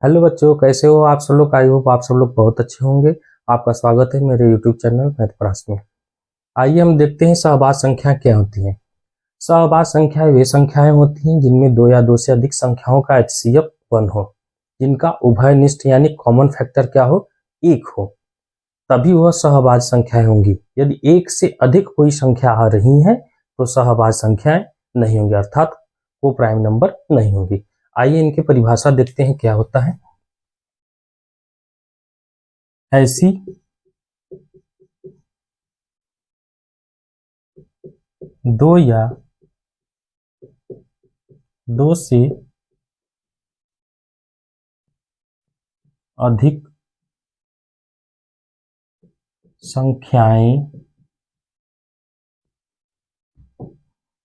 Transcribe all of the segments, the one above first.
Hello बच्चों, कैसे हो आप सब लोग। आई होप आप सब लोग बहुत अच्छे होंगे। आपका स्वागत है मेरे यूट्यूब चैनल मैथप्रास में। आइए हम देखते हैं सहवाज संख्या क्या होती है। सहवाज संख्याएं वे संख्याएं होती हैं जिनमें दो या दो से अधिक संख्याओं का HCF 1 हो, जिनका उभयनिष्ठ यानी कॉमन फैक्टर क्या हो, 1 हो, तभी वह सहवाज संख्याएं होंगी। यदि एक से अधिक कोई संख्या आ रही है तो सहवाज संख्याएं नहीं होंगी, अर्थात वो प्राइम नंबर नहीं होगी। आइए इनकी परिभाषा देखते हैं क्या होता है। ऐसी दो या दो से अधिक संख्याएं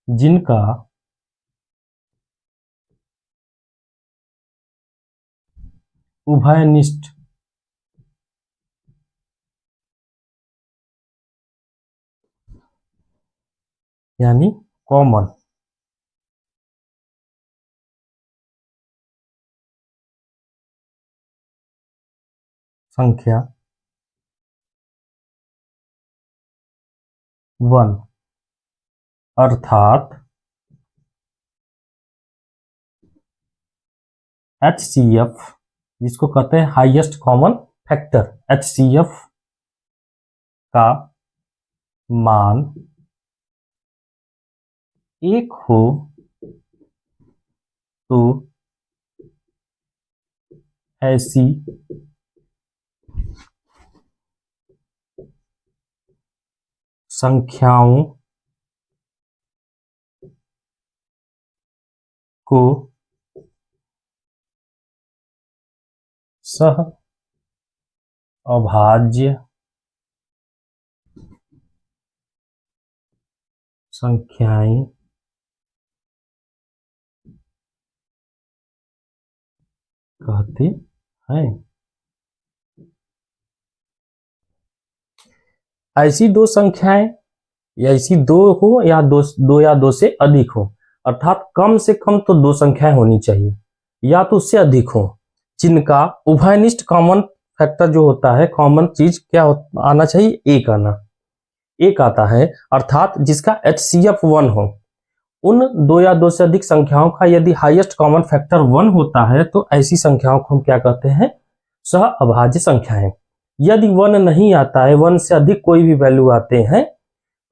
जिनका उभयनिष्ठ यानी कॉमन संख्या 1 अर्थात HCF, जिसको कहते हैं हाईएस्ट कॉमन फैक्टर, HCF का मान 1 हो तो ऐसी संख्याओं को सह अभाज्य संख्याएं कहते हैं। ऐसी दो संख्याएं या ऐसी दो हो या दो या दो से अधिक हो, अर्थात कम से कम तो दो संख्याएं होनी चाहिए या तो उससे अधिक हो, जिनका उभयनिष्ठ कॉमन फैक्टर जो होता है, कॉमन चीज क्या आना चाहिए, 1 आना, 1 आता है, अर्थात जिसका HCF 1 हो। उन दो या दो से अधिक संख्याओं का यदि हाईएस्ट कॉमन फैक्टर 1 होता है तो ऐसी संख्याओं को हम क्या कहते हैं, सह अभाज्य संख्याएं। यदि 1 नहीं आता है, 1 से अधिक कोई भी वैल्यू आते हैं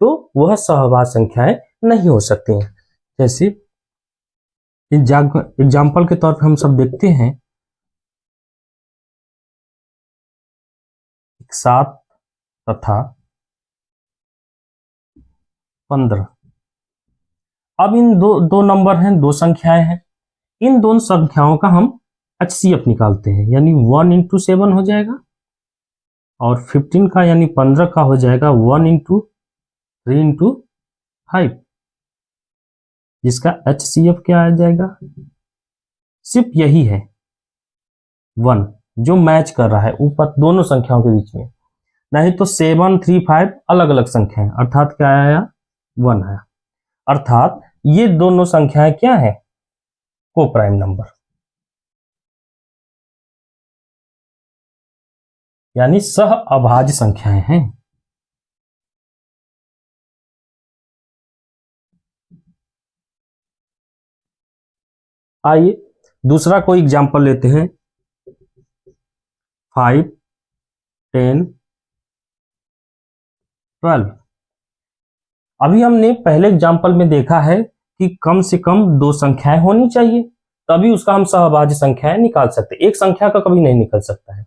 तो वह सहवाज संख्याएं नहीं हो सकती हैं। जैसे एग्जाम्पल के तौर पर हम सब देखते हैं 7 तथा 15। अब इन दो नंबर हैं, दो संख्याएं हैं, इन दोनों संख्याओं का हम HCF निकालते हैं, यानी 1 इंटू 7 हो जाएगा और 15 का यानी 15 का हो जाएगा 1 इंटू 3 इंटू 5, जिसका HCF क्या आ जाएगा, सिर्फ यही है 1 जो मैच कर रहा है ऊपर दोनों संख्याओं के बीच में। नहीं तो 7, 3, 5 अलग अलग संख्याएं, अर्थात क्या आया, 1 आया, अर्थात ये दोनों संख्याएं क्या है, को प्राइम नंबर, यानी सह अभाज्य संख्याएं हैं। आइए दूसरा कोई एग्जांपल लेते हैं, 5, 10, 12। अभी हमने पहले एग्जांपल में देखा है कि कम से कम दो संख्याएं होनी चाहिए, तभी उसका हम सहभाज्य संख्याएं निकाल सकते हैं। एक संख्या का कभी नहीं निकल सकता है,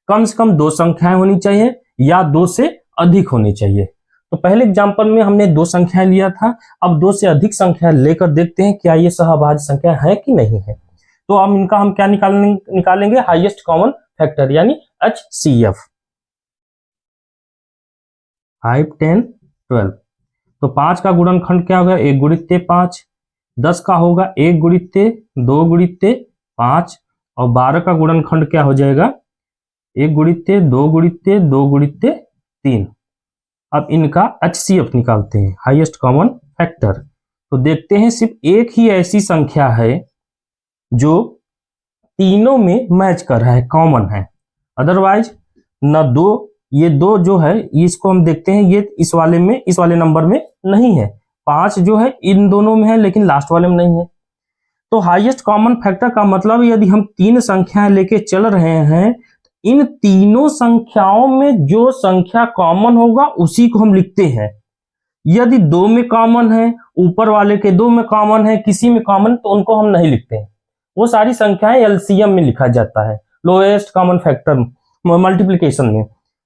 कम से कम दो संख्याएं होनी चाहिए या दो से अधिक होनी चाहिए। तो पहले एग्जांपल में हमने दो संख्याएं लिया था, अब दो से अधिक संख्या लेकर देखते हैं क्या ये सहभाज्य संख्या है कि नहीं है। तो अब इनका हम क्या निकालेंगे, हाईएस्ट कॉमन फैक्टर यानी HCF। 5, 10, 12। तो 5 का गुणनखंड क्या होगा, 1 गुणित्ते 5। 10 का होगा 1 गुणित्ते 2 गुणित्ते 5, और 12 का गुणनखंड क्या हो जाएगा, 1 गुणित्ते 2 गुणित्ते 2 गुणित्ते 3। अब इनका HCF निकालते हैं, हाईएस्ट कॉमन फैक्टर। तो देखते हैं सिर्फ एक ही ऐसी संख्या है जो तीनों में मैच कर रहा है, कॉमन है। अदरवाइज न दो, ये दो जो है इसको हम देखते हैं, ये इस वाले नंबर में नहीं है। 5 जो है इन दोनों में है लेकिन लास्ट वाले में नहीं है। तो हाईएस्ट कॉमन फैक्टर का मतलब यदि हम 3 संख्याएं लेके चल रहे हैं, इन तीनों संख्याओं में जो संख्या कॉमन होगा उसी को हम लिखते हैं। यदि 2 में कॉमन है, ऊपर वाले के 2 में कॉमन है, किसी में कॉमन, तो उनको हम नहीं लिखते हैं। वो सारी संख्याएं एलसीएम में लिखा जाता है, लोएस्ट कॉमन फैक्टर मल्टीप्लिकेशन में।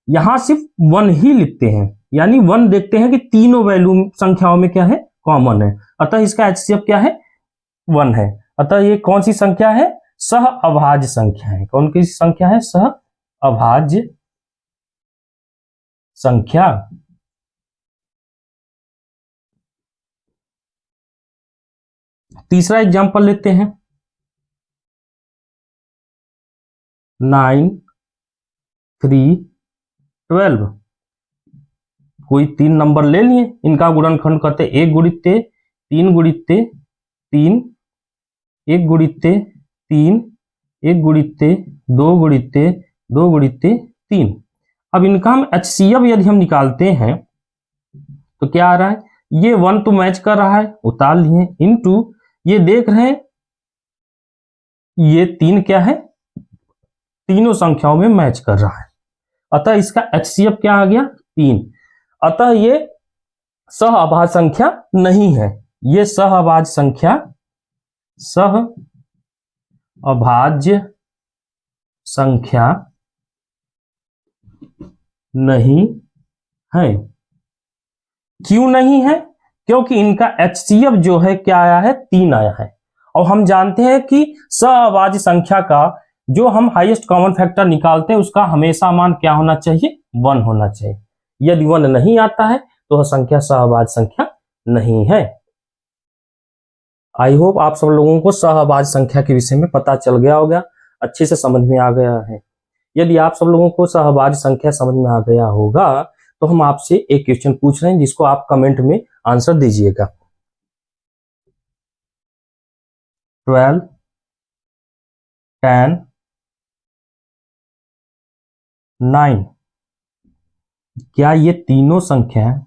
यहां सिर्फ 1 ही लिखते हैं, यानी 1 देखते हैं कि तीनों वैल्यू संख्याओं में क्या है, कॉमन है। अतः इसका एचसीएफ क्या है, 1 है। अतः ये कौन सी संख्या है, सह अभाज्य संख्या है। कौन सी संख्या है, सह अभाज्य संख्या। तीसरा एग्जांपल लेते हैं, 9, 3, 12। कोई 3 नंबर ले लिए, इनका गुणनखंड करते 1 गुणित 3 गुणित 3, 1 गुणित 3, 1 गुणित 2 गुणित 2 गुणित 3। अब इनका हम एचसीएफ यदि हम निकालते हैं तो क्या आ रहा है, ये 1 तो मैच कर रहा है, उतार लिए, इनटू ये देख रहे हैं ये 3 क्या है, तीनों संख्याओं में मैच कर रहा है। अतः इसका एचसीएफ क्या आ गया, 3। अतः ये सह अभाज्य संख्या नहीं है। ये सह अभाज्य संख्या, सह अभाज्य संख्या नहीं है। क्यों नहीं है, क्योंकि इनका एचसीएफ जो है क्या आया है, 3 आया है। और हम जानते हैं कि सह अभाज्य संख्या का जो हम हाईएस्ट कॉमन फैक्टर निकालते हैं उसका हमेशा मान क्या होना चाहिए, 1 होना चाहिए। यदि 1 नहीं आता है तो वह संख्या सह अभाज्य संख्या नहीं है। आई होप आप सब लोगों को सह अभाज्य संख्या के विषय में पता चल गया होगा, अच्छे से समझ में आ गया है। यदि आप सब लोगों को सह अभाज्य संख्या समझ में आ गया होगा तो हम आपसे एक क्वेश्चन पूछ रहे हैं जिसको आप कमेंट में आंसर दीजिएगा। 12, 10, 9, क्या ये तीनों संख्याएं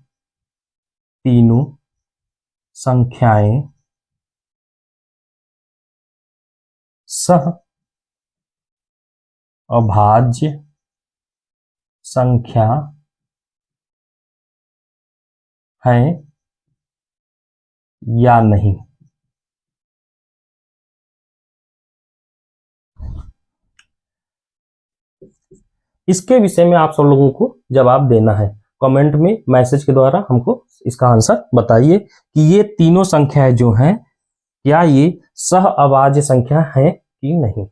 सह अभाज्य संख्या है या नहीं। इसके विषय में आप सब लोगों को जवाब देना है। कमेंट में मैसेज के द्वारा हमको इसका आंसर बताइए कि ये तीनों संख्याएं जो हैं क्या ये सह अभाज्य संख्या है कि नहीं।